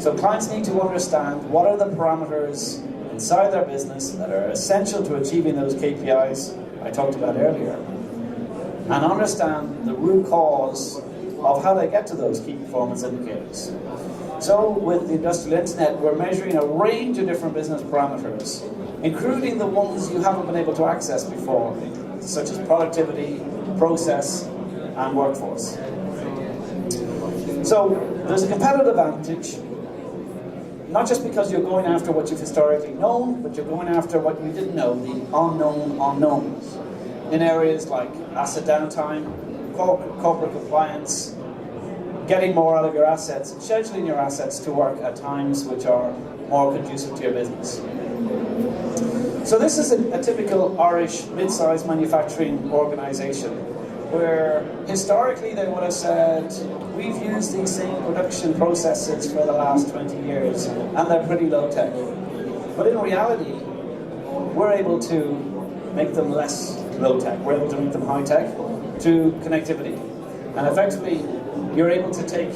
So clients need to understand what are the parameters inside their business that are essential to achieving those KPIs I talked about earlier, and understand the root cause of how they get to those key performance indicators. So with the Industrial Internet, we're measuring a range of different business parameters, including the ones you haven't been able to access before, such as productivity, process, and workforce. So there's a competitive advantage, not just because you're going after what you've historically known, but you're going after what you didn't know, the unknown unknowns, in areas like asset downtime, corporate compliance, getting more out of your assets, and scheduling your assets to work at times which are more conducive to your business. So this is a typical Irish mid-sized manufacturing organisation, where historically they would have said, we've used these same production processes for the last 20 years and they're pretty low tech. But in reality, we're able to make them less low tech, we're able to make them high tech through connectivity. And effectively, you're able to take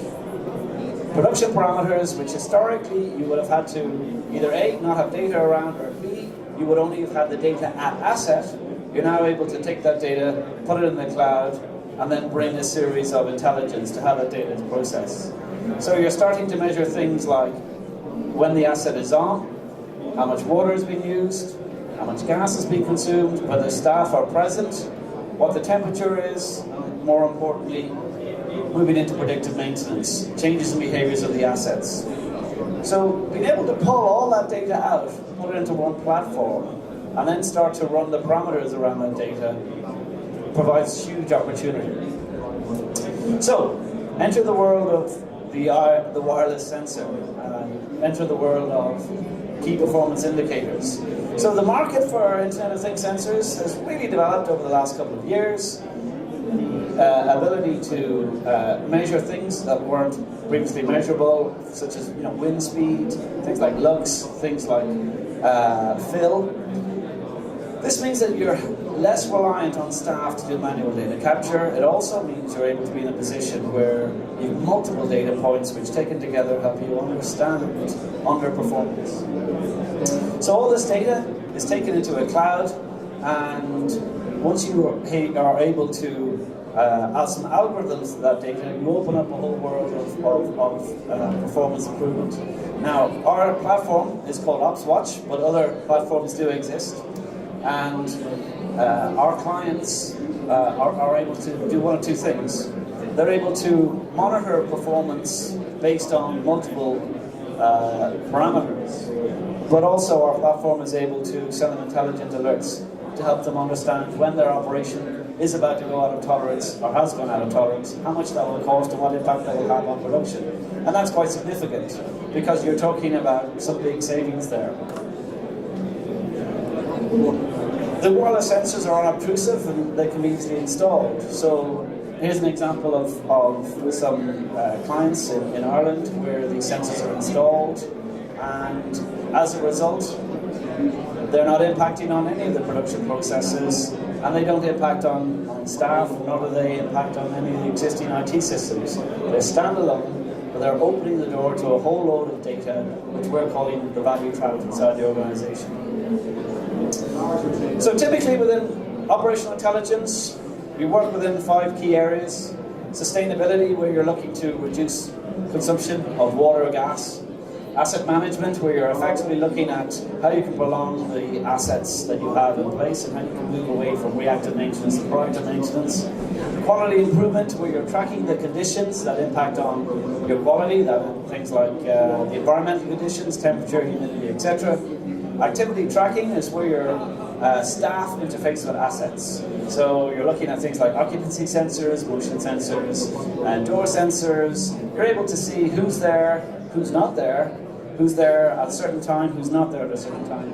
production parameters which historically you would have had to either A, not have data around, or B, you would only have had the data at asset. You're now able to take that data, put it in the cloud, and then bring a series of intelligence to how that data is processed. So you're starting to measure things like when the asset is on, how much water is being used, how much gas is being consumed, whether staff are present, what the temperature is, and more importantly, moving into predictive maintenance, changes in behaviors of the assets. So being able to pull all that data out, put it into one platform, and then start to run the parameters around that data provides huge opportunity. So, enter the world of the wireless sensor, enter the world of key performance indicators. So the market for Internet of Things sensors has really developed over the last couple of years. Ability to measure things that weren't previously measurable, such as wind speed, things like lux, things like fill. This means that you're less reliant on staff to do manual data capture. It also means you're able to be in a position where you have multiple data points which taken together help you understand underperformance. So all this data is taken into a cloud, and once you are able to add some algorithms to that data, you open up a whole world of performance improvement. Now, our platform is called OpsWatch, but other platforms do exist. And our clients are able to do one of two things. They're able to monitor performance based on multiple parameters, but also our platform is able to send them intelligent alerts to help them understand when their operation is about to go out of tolerance or has gone out of tolerance, how much that will cost and what impact that will have on production. And that's quite significant because you're talking about some big savings there. The wireless sensors are unobtrusive and they can be easily installed. So here's an example of some clients in Ireland where these sensors are installed, and as a result they're not impacting on any of the production processes, and they don't impact on staff, nor do they impact on any of the existing IT systems. They're standalone, but they're opening the door to a whole load of data which we're calling the value trap inside the organization. So typically within operational intelligence, we work within 5 key areas. Sustainability, where you're looking to reduce consumption of water or gas. Asset management, where you're effectively looking at how you can prolong the assets that you have in place and how you can move away from reactive maintenance to proactive maintenance. Quality improvement, where you're tracking the conditions that impact on your quality, things like the environmental conditions, temperature, humidity, etc. Activity tracking is where your staff interface with assets. So you're looking at things like occupancy sensors, motion sensors, and door sensors. You're able to see who's there, who's not there, who's there at a certain time, who's not there at a certain time,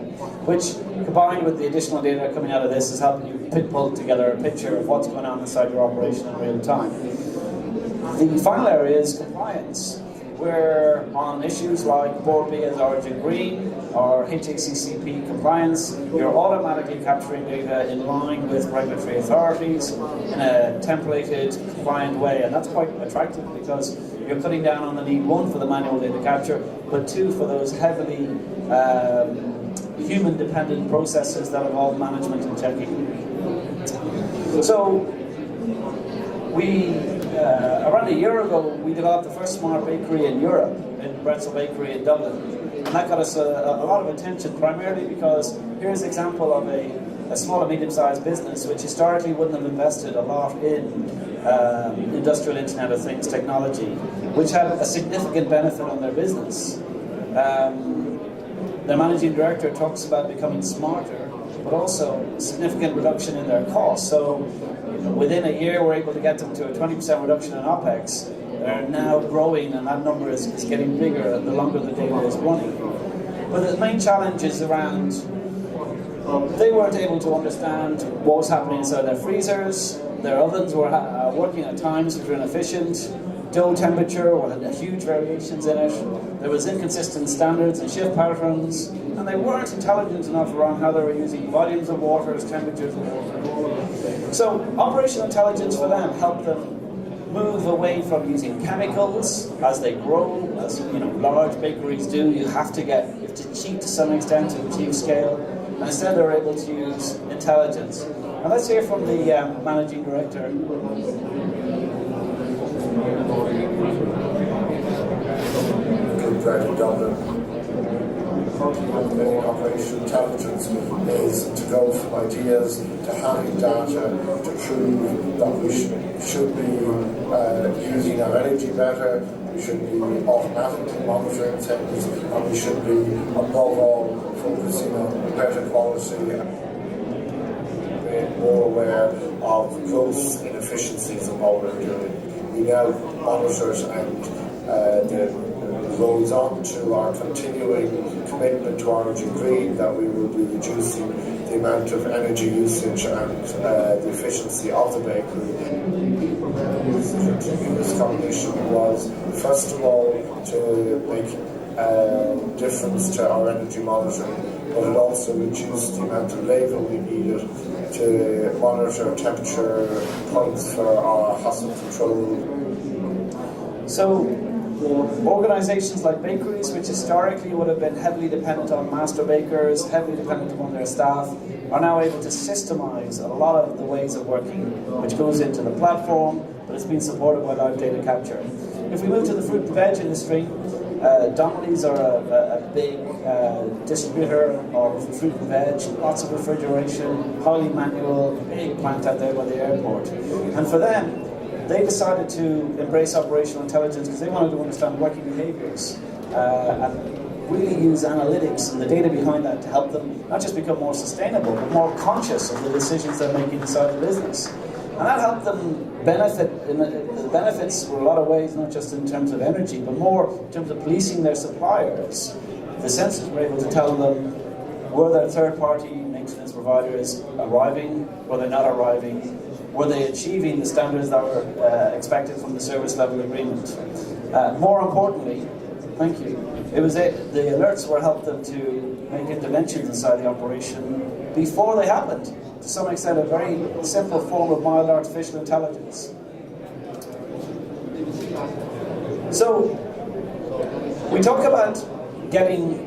which combined with the additional data coming out of this is helping you pull together a picture of what's going on inside your operation in real time. The final area is compliance, where on issues like Board B as Origin Green or HACCP compliance, you're automatically capturing data in line with regulatory authorities in a templated, compliant way, and that's quite attractive because you're cutting down on the need, one, for the manual data capture, but two, for those heavily human-dependent processes that involve management and checking. So, around a year ago, we developed the first smart bakery in Europe, in Bretzel Bakery in Dublin. And that got us a lot of attention, primarily because here's an example of a small and medium-sized business which historically wouldn't have invested a lot in industrial Internet of Things technology, which had a significant benefit on their business. Their managing director talks about becoming smarter, but also significant reduction in their costs. So within a year, we're able to get them to a 20% reduction in OPEX. They're now growing, and that number is getting bigger the longer the data is running. But the main challenge is around, they weren't able to understand what was happening inside their freezers. Their ovens were working at times which were inefficient. Dough temperature had huge variations in it. There was inconsistent standards and shift patterns, and they weren't intelligent enough around how they were using volumes of waters, temperatures of water. So operational intelligence for them helped them move away from using chemicals as they grow, as large bakeries do. You have to cheat to some extent to achieve scale, and instead they're able to use intelligence. And let's hear from the managing director. McGrat in Dublin. Operational intelligence is to go from ideas to having data to prove that we should be using our energy better, we should be automatically monitoring things, and we should be, above all, focusing on better quality and more aware of gross inefficiencies of what we're doing. We now monitor and goes on to our continuing commitment to Origin Green, that we will be reducing the amount of energy usage and the efficiency of the bakery. This Cognition was, first of all, to make a difference to our energy monitoring, but it also reduced the amount of labour we needed to monitor temperature points for our hustle control. So, organisations like bakeries, which historically would have been heavily dependent on master bakers, heavily dependent on their staff, are now able to systemize a lot of the ways of working, which goes into the platform, but it's been supported by live data capture. If we move to the fruit and veg industry, Donnelly's are a big distributor of fruit and veg, lots of refrigeration, highly manual, big plant out there by the airport. And for them, they decided to embrace operational intelligence because they wanted to understand working behaviours and really use analytics and the data behind that to help them not just become more sustainable, but more conscious of the decisions they're making inside the business. And that helped them benefit. The benefits were a lot of ways, not just in terms of energy, but more in terms of policing their suppliers. The sensors were able to tell them, were their third-party maintenance providers arriving, were they not arriving, were they achieving the standards that were expected from the service level agreement? More importantly, thank you, the alerts were helped them to make interventions inside the operation before they happened. To some extent, a very simple form of mild artificial intelligence. So, we talk about getting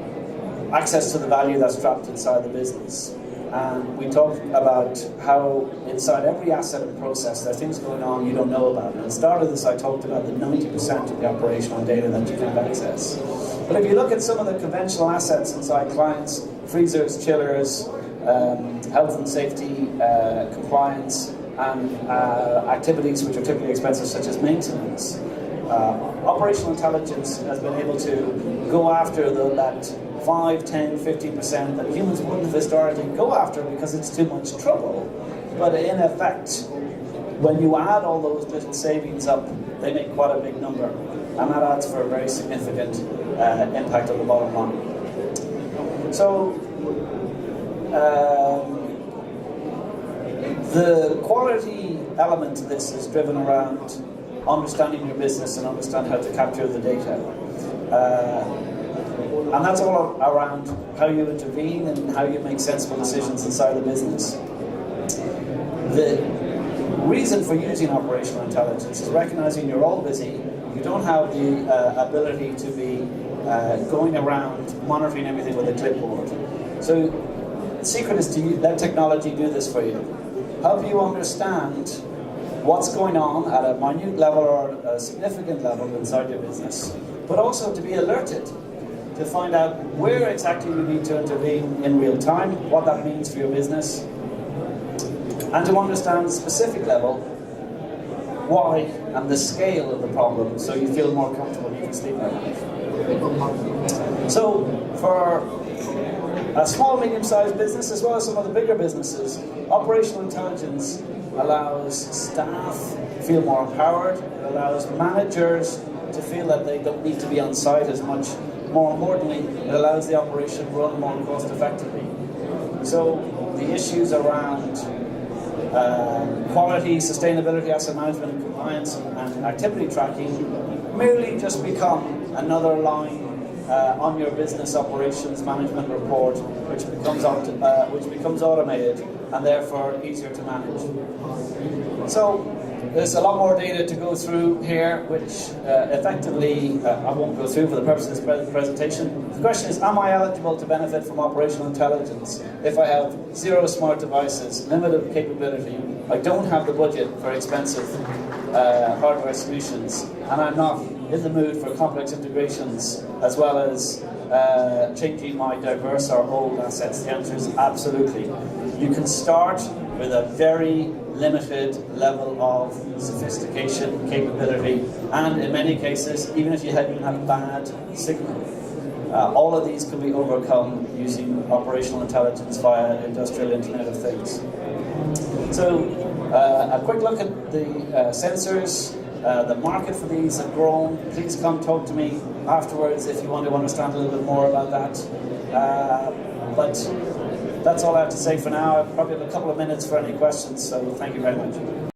access to the value that's trapped inside the business. And we talk about how inside every asset and process there are things going on you don't know about. And at the start of this I talked about the 90% of the operational data that you can have access. But if you look at some of the conventional assets inside clients, freezers, chillers, health and safety, compliance, and activities which are typically expensive such as maintenance, operational intelligence has been able to go after that 5, 10, 15% that humans wouldn't have historically go after because it's too much trouble. But in effect, when you add all those little savings up, they make quite a big number. And that adds for a very significant impact on the bottom line. So, the quality element of this is driven around understanding your business and understand how to capture the data. And that's all around how you intervene and how you make sensible decisions inside the business. The reason for using operational intelligence is recognizing you're all busy, you don't have the ability to be going around monitoring everything with a clipboard. So the secret is to let technology do this for you. Help you understand what's going on at a minute level or a significant level inside your business, but also to be alerted to find out where exactly you need to intervene in real time, what that means for your business, and to understand the specific level why and the scale of the problem, so you feel more comfortable and you can sleep at night. So for a small, medium-sized business, as well as some of the bigger businesses, operational intelligence allows staff to feel more empowered. It allows managers to feel that they don't need to be on site as much. More importantly, it allows the operation to run more cost effectively. So the issues around quality, sustainability, asset management, compliance, and activity tracking merely just become another line on your business operations management report, which becomes automated and therefore easier to manage. So there's a lot more data to go through here, which effectively I won't go through for the purpose of this presentation. The question is, am I eligible to benefit from operational intelligence if I have 0 smart devices, limited capability, I don't have the budget for expensive hardware solutions, and I'm not in the mood for complex integrations, as well as changing my diverse or old assets? The answer is absolutely. You can start with a very limited level of sophistication, capability, and in many cases, even if you have bad signal, all of these can be overcome using operational intelligence via industrial Internet of Things. So a quick look at the sensors. The market for these have grown. Please come talk to me afterwards if you want to understand a little bit more about that. But that's all I have to say for now. I probably have a couple of minutes for any questions, so thank you very much.